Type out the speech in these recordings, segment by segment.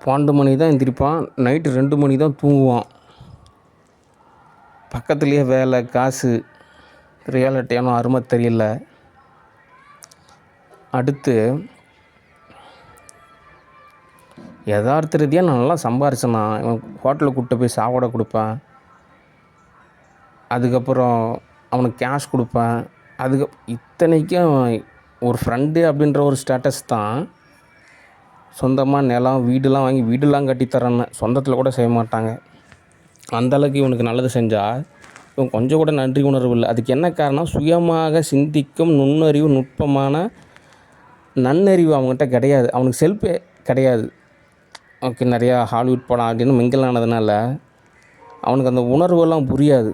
12 மணிக்கு தான் எந்திரிப்பான். நைட்டு 2 மணிக்கு தான் தூங்குவான். பக்கத்துலேயே வேலை, காசு, ரியாலிட்டியான அருமை தெரியல. அடுத்து யதார்த்த ரீதியாக நான் நல்லா சம்பாரிச்சேன்னா இவன் ஹோட்டலுக்கு கூப்பிட்டு போய் சாப்பாடை கொடுப்பேன். அதுக்கப்புறம் அவனுக்கு கேஷ் கொடுப்பேன். இத்தனைக்கும் ஒரு ஃப்ரெண்டு அப்படின்ற ஒரு ஸ்டேட்டஸ் தான். சொந்தமாக நிலம், வீடுலாம் வாங்கி வீடுலாம் கட்டித்தரேன்னு சொந்தத்தில் கூட செய்ய மாட்டாங்க. அந்தளவுக்கு இவனுக்கு நல்லது செஞ்சால் இவன் கொஞ்சம் கூட நன்றி உணர்வு இல்லை. அதுக்கு என்ன காரணம்? சுயமாக சிந்திக்கும் நுண்ணறிவு, நுட்பமான நன்னறிவு அவங்ககிட்ட கிடையாது. அவனுக்கு செல்ஃபே கிடையாது. ஓகே, நிறையா ஹாலிவுட் படம் அப்படின்னு மிங்கில் ஆனதுனால அவனுக்கு அந்த உணர்வெல்லாம் புரியாது.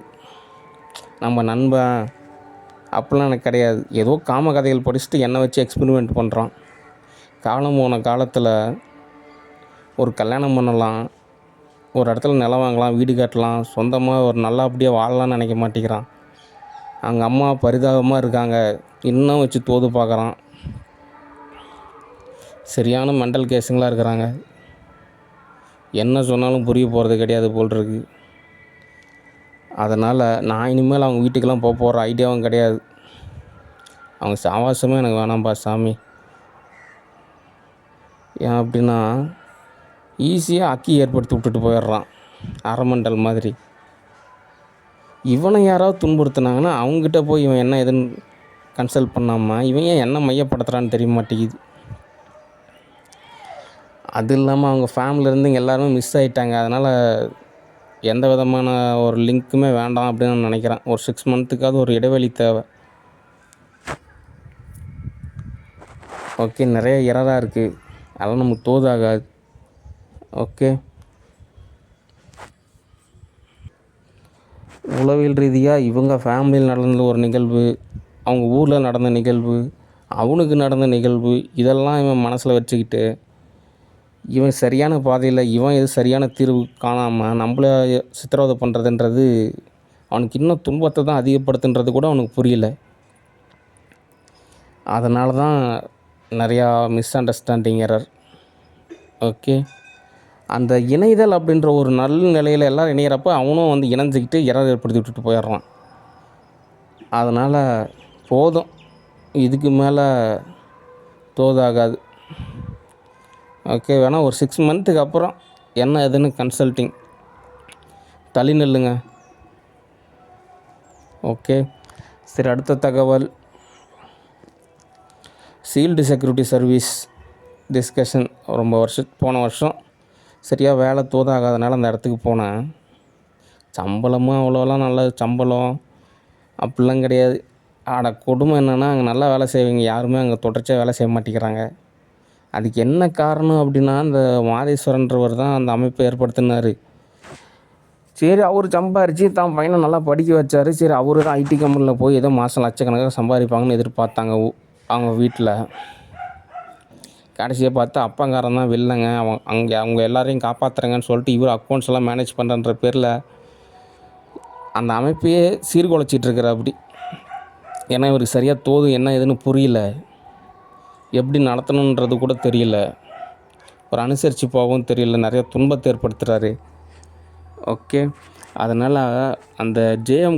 நம்ம நண்பன் அப்படிலாம் எனக்கு கிடையாது. ஏதோ காம கதைகள் படிச்சுட்டு என்னை வச்சு எக்ஸ்பெரிமெண்ட் பண்ணுறான். காலம் போன காலத்தில் ஒரு கல்யாணம் பண்ணலாம், ஒரு இடத்துல நிலம் வாங்கலாம், வீடு கட்டலாம், சொந்தமாக ஒரு நல்லபடியாக வாழலாம்னு நினைக்க மாட்டேங்கிறான். அவங்க அம்மா பரிதாபமாக இருக்காங்க, இன்னும் வச்சு தோது பார்க்குறான். சரியான மெண்டல் கேஸுங்களாக இருக்கிறாங்க. என்ன சொன்னாலும் புரிய போகிறது கிடையாது போல் இருக்கு. அதனால் நான் இனிமேல் அவங்க வீட்டுக்கெல்லாம் போகிற ஐடியாவும் கிடையாது. அவங்க சாவாசமே எனக்கு வேணாம்ப்பா சாமி. ஏன் அப்படின்னா ஈஸியாக அக்கி ஏற்படுத்தி விட்டுட்டு போயிடுறான், அரமண்டல் மாதிரி. இவனை யாராவது துன்புறுத்துனாங்கன்னா அவங்ககிட்ட போய் இவன் என்ன எதுன்னு கன்சல்ட் பண்ணாமல் இவன் ஏன் என்ன மையப்படுத்துகிறான்னு தெரிய மாட்டேங்குது. அது இல்லாமல் அவங்க ஃபேமிலியிலேருந்து இங்கே எல்லாருமே மிஸ் ஆகிட்டாங்க. அதனால் எந்த விதமான ஒரு லிங்க்குமே வேண்டாம் அப்படின்னு நான் நினைக்கிறேன். ஒரு 6 மந்த்துக்காவது ஒரு இடைவெளி தேவை. ஓகே, நிறைய எரராக இருக்குது, அதெல்லாம் நமக்கு தோதாகாது. ஓகே, உளவியல் ரீதியாக இவங்க ஃபேமிலியில் நடந்த ஒரு நிகழ்வு, அவங்க ஊரில் நடந்த நிகழ்வு, அவனுக்கு நடந்த நிகழ்வு, இதெல்லாம் இவன் மனசில் வச்சுக்கிட்டு இவன் சரியான பாதையில் இவன் எது சரியான தீர்வு காணாமல் நம்மளை சித்திரவதை பண்ணுறதுன்றது அவனுக்கு இன்னும் துன்பத்தை தான் அதிகப்படுத்துன்றது கூட அவனுக்கு புரியல. அதனால தான் நிறையா மிஸ் அண்டர்ஸ்டாண்டிங் எரர். ஓகே, அந்த இணைதல் அப்படின்ற ஒரு நல்ல நிலையில் எல்லோரும் இணையிறப்ப அவனும் வந்து இணைஞ்சிக்கிட்டு எரர் ஏற்படுத்தி விட்டுட்டு போயிடுறான். அதனால் போதும், இதுக்கு மேலே தோதாகாது. ஓகே, வேணால் ஒரு 6 மந்த்துக்கு அப்புறம் என்ன எதுன்னு கன்சல்ட்டிங் தள்ளி நில்லுங்க. ஓகே, சரி, அடுத்த தகவல் சீல்டு செக்யூரிட்டி சர்வீஸ் டிஸ்கஷன். போன வருஷம் சரியாக வேலை தோதாகாதனால அந்த இடத்துக்கு போனேன். சம்பளமும் அவ்வளோலாம் நல்ல சம்பளம் அப்படிலாம் கிடையாது. கொடுமை என்னென்னா அங்கே நல்லா வேலை செய்வீங்க யாருமே அங்கே தொடர்ச்சியாக வேலை செய்ய மாட்டேங்கிறாங்க. அதுக்கு என்ன காரணம் அப்படின்னா அந்த மாதேஸ்வரன்றவர் தான் அந்த அமைப்பை ஏற்படுத்தினார். சரி, அவர் சம்பாரித்து தான் பையனை நல்லா படிக்க வச்சார். சரி, அவர் தான் ஐடி கம்பெனியில் போய் ஏதோ மாதம் லட்சக்கணக்காக சம்பாதிப்பாங்கன்னு எதிர்பார்த்தாங்க அவங்க வீட்டில். கடைசியாக பார்த்தா அப்பங்காரன் தான் வில்லங்க. அவங்க எல்லாரையும் காப்பாற்றுறங்கன்னு சொல்லிட்டு இவர் அக்கௌண்ட்ஸ் எல்லாம் மேனேஜ் பண்ணுறன்ற பேரில் அந்த அமைப்பையே சீர்குலைச்சிட்ருக்கிற அப்படி. ஏன்னா இவருக்கு சரியாக தோது என்ன எதுன்னு புரியல, எப்படி நடத்தணுன்றது கூட தெரியல, ஒரு அனுசரித்து போகவும் தெரியல, நிறைய துன்பத்தை ஏற்படுத்துகிறாரு. ஓகே, அதனால் அந்த ஜேஎம்